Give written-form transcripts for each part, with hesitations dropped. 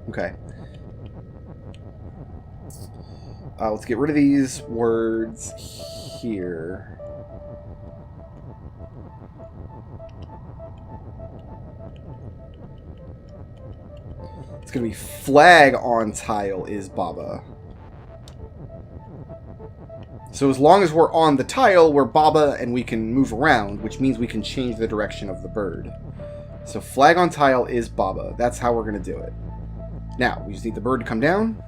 Okay. Let's get rid of these words here. It's going to be flag on tile is Baba. So as long as we're on the tile, we're Baba and we can move around, which means we can change the direction of the bird. So flag on tile is Baba. That's how we're going to do it. Now, we just need the bird to come down.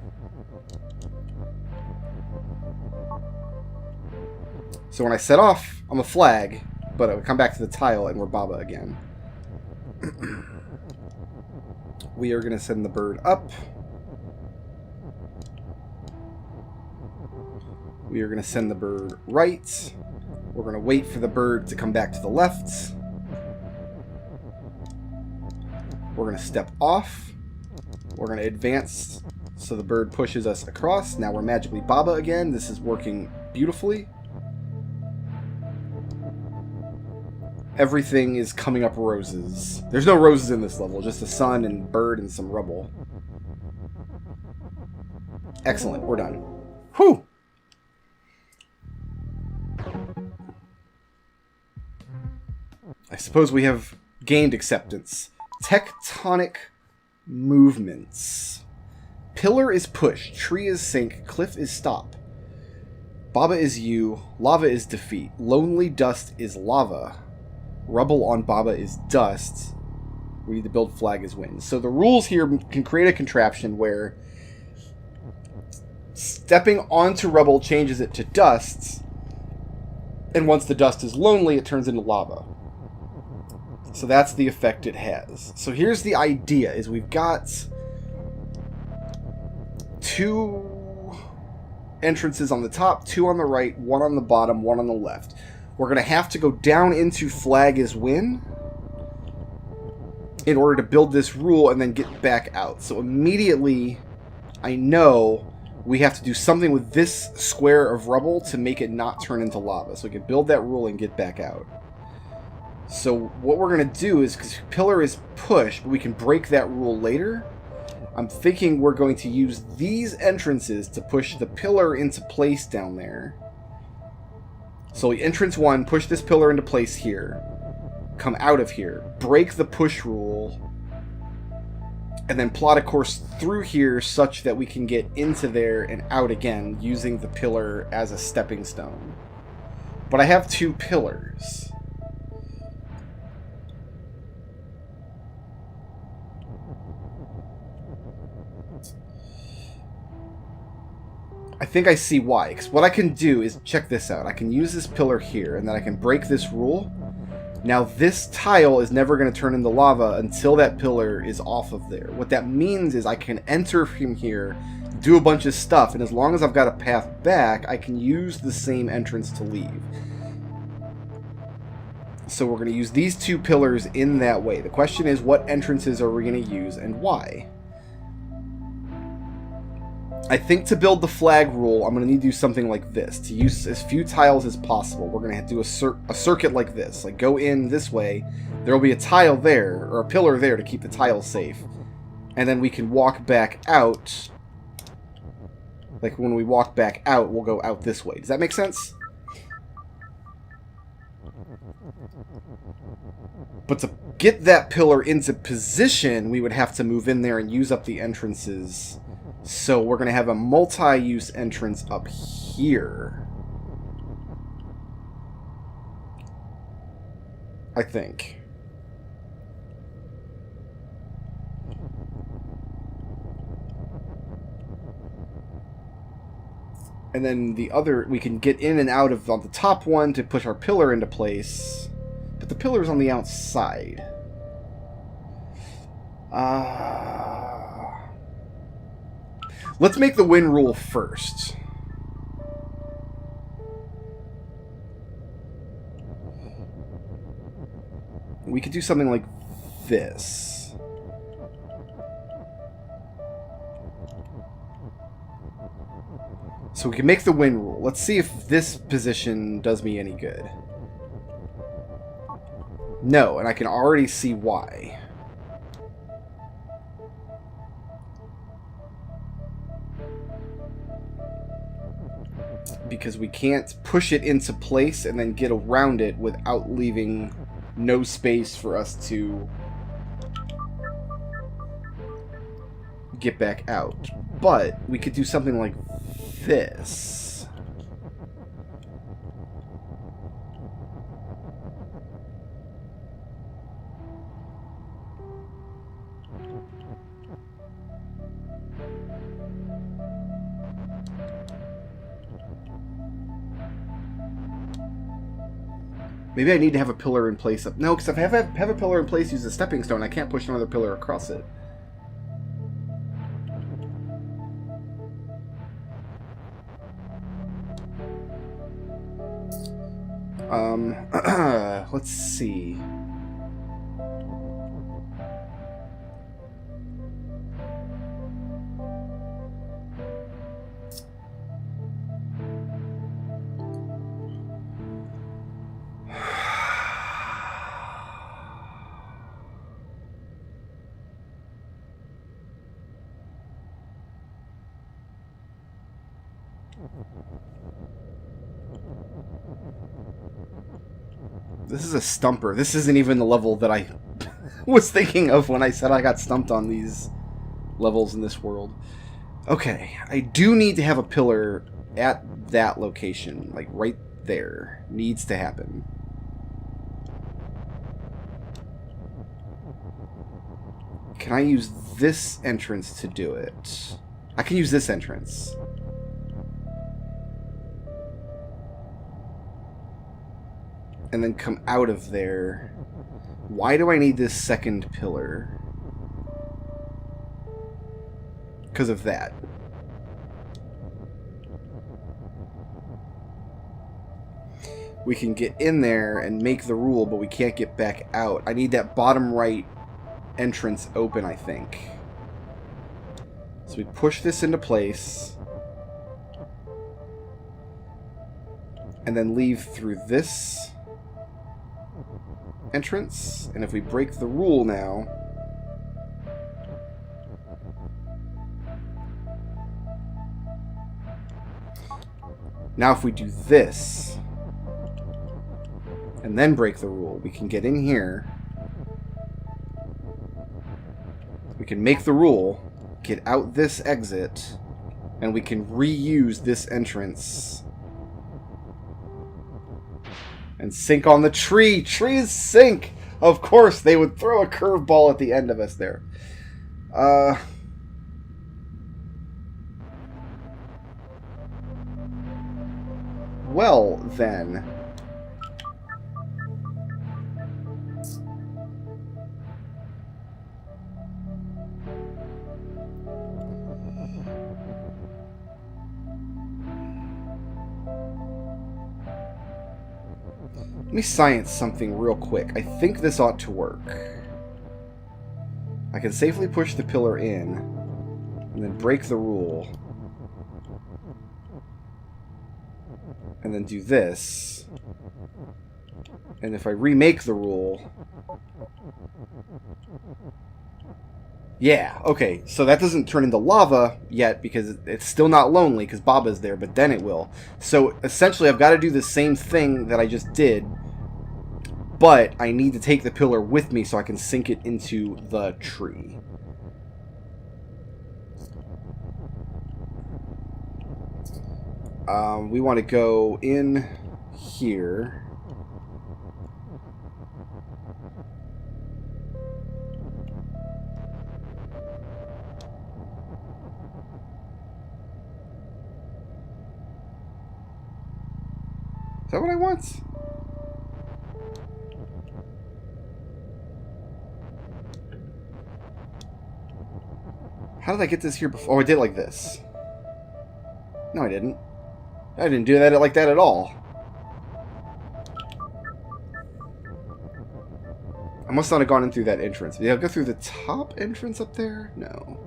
So when I set off, I'm a flag, but I would come back to the tile and we're Baba again. We are going to send the bird up. We are going to send the bird right. We're going to wait for the bird to come back to the left. We're going to step off. We're going to advance so the bird pushes us across. Now we're magically Baba again. This is working beautifully. Everything is coming up roses. There's no roses in this level, just a sun and bird and some rubble. Excellent, we're done. Whew! I suppose we have gained acceptance. Tectonic movements. Pillar is push, tree is sink, cliff is stop. Baba is you, lava is defeat, lonely dust is lava. Rubble on Baba is dust. We need to build flag as win. So the rules here can create a contraption where stepping onto rubble changes it to dust, and once the dust is lonely, it turns into lava. So that's the effect it has. So here's the idea, is we've got 2 entrances on the top, 2 on the right, 1 on the bottom, 1 on the left. We're going to have to go down into flag is win in order to build this rule and then get back out. So immediately, I know we have to do something with this square of rubble to make it not turn into lava. So we can build that rule and get back out. So what we're going to do is, because pillar is push, but we can break that rule later, I'm thinking we're going to use these entrances to push the pillar into place down there. So entrance 1, push this pillar into place here. Come out of here. Break the push rule. And then plot a course through here such that we can get into there and out again using the pillar as a stepping stone. But I have 2 pillars. I think I see why. Because what I can do is, check this out. I can use this pillar here, and then I can break this rule. Now this tile is never going to turn into lava until that pillar is off of there. What that means is I can enter from here, do a bunch of stuff, and as long as I've got a path back, I can use the same entrance to leave. So we're going to use these 2 pillars in that way. The question is, what entrances are we going to use and why? I think to build the flag rule, I'm going to need to do something like this. To use as few tiles as possible, we're going to do a circuit like this. Like, go in this way, there will be a tile there, or a pillar there to keep the tiles safe. And then we can walk back out. Like, when we walk back out, we'll go out this way. Does that make sense? But to get that pillar into position, we would have to move in there and use up the entrances. So we're going to have a multi-use entrance up here. I think. And then the other, we can get in and out of on the top one to push our pillar into place. But the pillar's on the outside. Let's make the win rule first. We could do something like this. So we can make the win rule. Let's see if this position does me any good. No, and I can already see why. because we can't push it into place and then get around it without leaving no space for us to get back out. But we could do something like this. Maybe I need to have a pillar in place. No, because if I have a pillar in place, use a stepping stone, I can't push another pillar across it. Let's see. This is a stumper. This isn't even the level that I was thinking of when I said I got stumped on these levels in this world. Okay, I do need to have a pillar at that location, like right there. Needs to happen. Can I use this entrance to do it? I can use this entrance. And then come out of there. Why do I need this second pillar? Because of that. We can get in there and make the rule, but we can't get back out. I need that bottom right entrance open, I think. So we push this into place. And then leave through this entrance. And if we break the rule now, if we do this and then break the rule, we can get in here, we can make the rule, get out this exit, and we can reuse this entrance and sink on the tree. Trees sink! Of course, they would throw a curveball at the end of us there. Well, then. Let me science something real quick. I think this ought to work. I can safely push the pillar in and then break the rule. And then do this. And if I remake the rule... Yeah, okay. So that doesn't turn into lava yet because it's still not lonely because Baba's there, but then it will. So essentially I've got to do the same thing that I just did, but I need to take the pillar with me so I can sink it into the tree. We want to go in here. Is that what I want? How did I get this here before? Oh, I did it like this. No, I didn't. I didn't do that like that at all. I must not have gone in through that entrance. Did I go through the top entrance up there? No.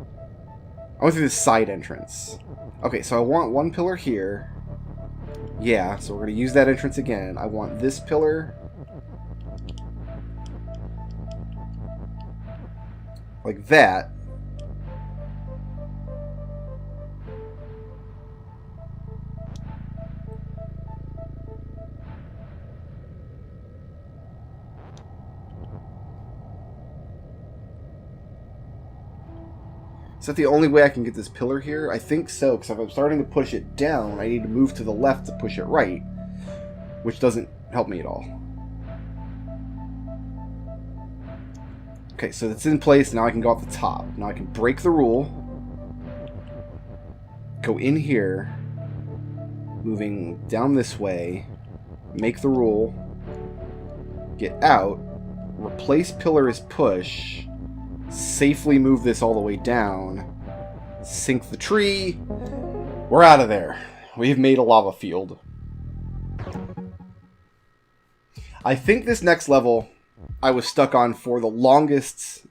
I went through the side entrance. Okay, so I want one pillar here. Yeah, so we're going to use that entrance again. I want this pillar. Like that. Is that the only way I can get this pillar here? I think so, because if I'm starting to push it down, I need to move to the left to push it right, which doesn't help me at all. Okay, so it's in place. Now I can go off the top. Now I can break the rule. Go in here. Moving down this way. Make the rule. Get out. Replace pillar as push. Safely move this all the way down. Sink the tree. We're out of there. We've made a lava field. I think this next level I was stuck on for the longest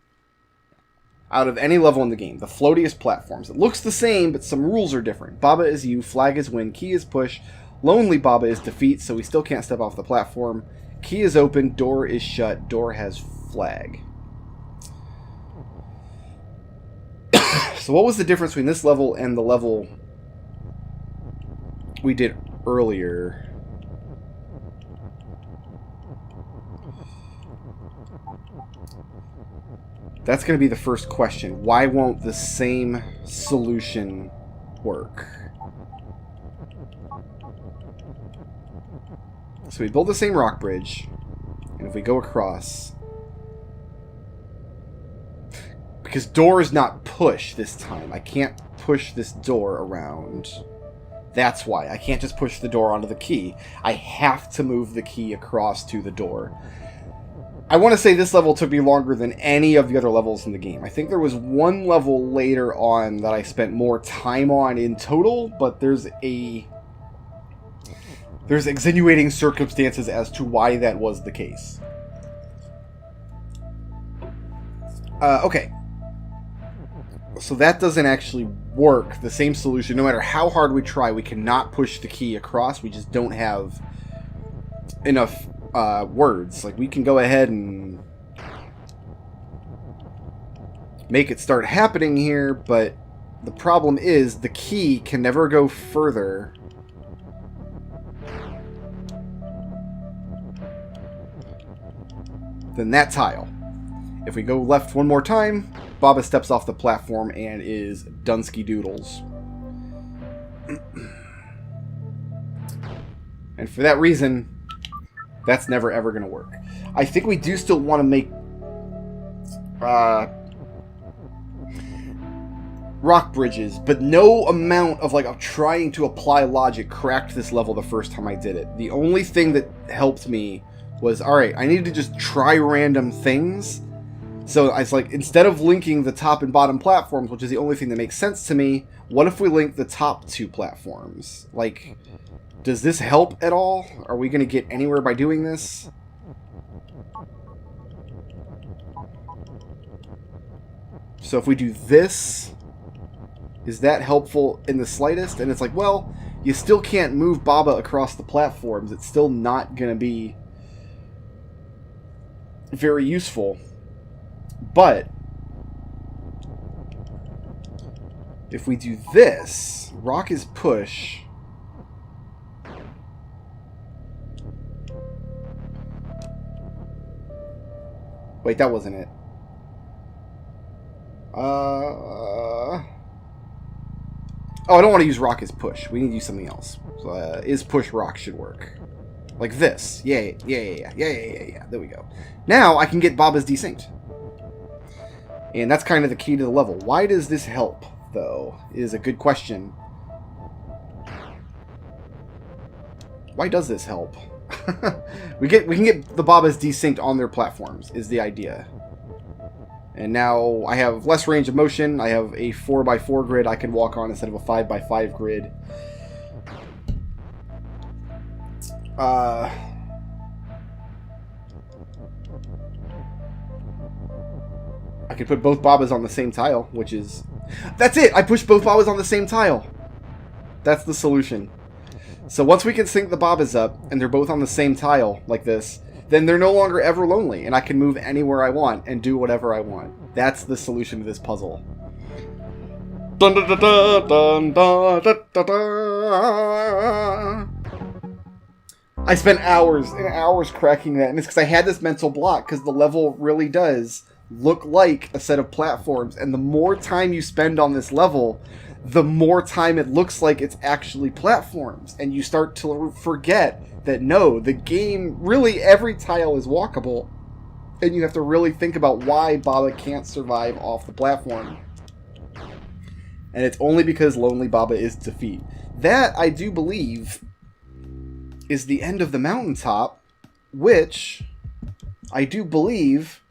out of any level in the game. The floatiest platforms. It looks the same, but some rules are different. Baba is you, flag is win, key is push, lonely Baba is defeat, so we still can't step off the platform. Key is open, door is shut, door has flag. So what was the difference between this level and the level we did earlier? That's going to be the first question. Why won't the same solution work? So we build the same rock bridge, and if we go across... Because door is not push this time. I can't push this door around. That's why. I can't just push the door onto the key. I have to move the key across to the door. I want to say this level took me longer than any of the other levels in the game. I think there was one level later on that I spent more time on in total, but there's extenuating circumstances as to why that was the case. Okay. So that doesn't actually work. The same solution, no matter how hard we try, we cannot push the key across. We just don't have enough words. Like, we can go ahead and make it start happening here, but the problem is the key can never go further than that tile. If we go left one more time, Baba steps off the platform and is Dunsky Doodles. And for that reason, that's never ever going to work. I think we do still want to make rock bridges, but no amount of of trying to apply logic cracked this level the first time I did it. The only thing that helped me was, alright, I need to just try random things. So it's like, instead of linking the top and bottom platforms, which is the only thing that makes sense to me, what if we link the top two platforms? Like, does this help at all? Are we going to get anywhere by doing this? So if we do this, is that helpful in the slightest? And it's like, well, you still can't move Baba across the platforms. It's still not going to be very useful. But if we do this, rock is push. Wait, that wasn't it. Oh, I don't want to use rock as push. We need to use something else. So, is push rock should work. Like this. Yeah. There we go. Now I can get Baba's desynced. And that's kind of the key to the level. Why does this help, though, is a good question. Why does this help? we can get the Babas desynced on their platforms, is the idea. And now I have less range of motion. I have a 4x4 grid I can walk on instead of a 5x5 grid. I could put both Babas on the same tile, which is... That's it! I pushed both Babas on the same tile! That's the solution. So once we can sync the Babas up, and they're both on the same tile, like this, then they're no longer ever lonely, and I can move anywhere I want, and do whatever I want. That's the solution to this puzzle. Dun, dun, dun, dun, dun, dun, dun, dun. I spent hours and hours cracking that, and it's because I had this mental block, because the level really does look like a set of platforms, and the more time you spend on this level, the more time it looks like it's actually platforms, and you start to forget that no, the game, really every tile is walkable, and you have to really think about why Baba can't survive off the platform. And it's only because Lonely Baba is defeat. That, I do believe, is the end of the mountaintop, which I do believe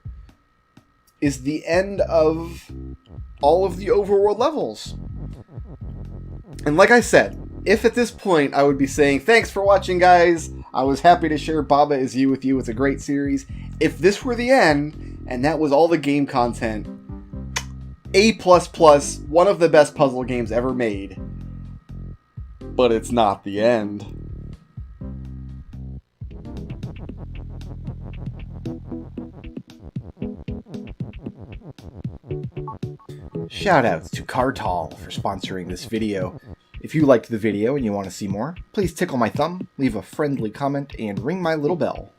is the end of all of the overworld levels. And like I said, if at this point I would be saying, thanks for watching, guys, I was happy to share Baba Is You with you, it's a great series. If this were the end, and that was all the game content, A++, one of the best puzzle games ever made. But it's not the end. Shoutouts to Cartal for sponsoring this video. If you liked the video and you want to see more, please tickle my thumb, leave a friendly comment, and ring my little bell.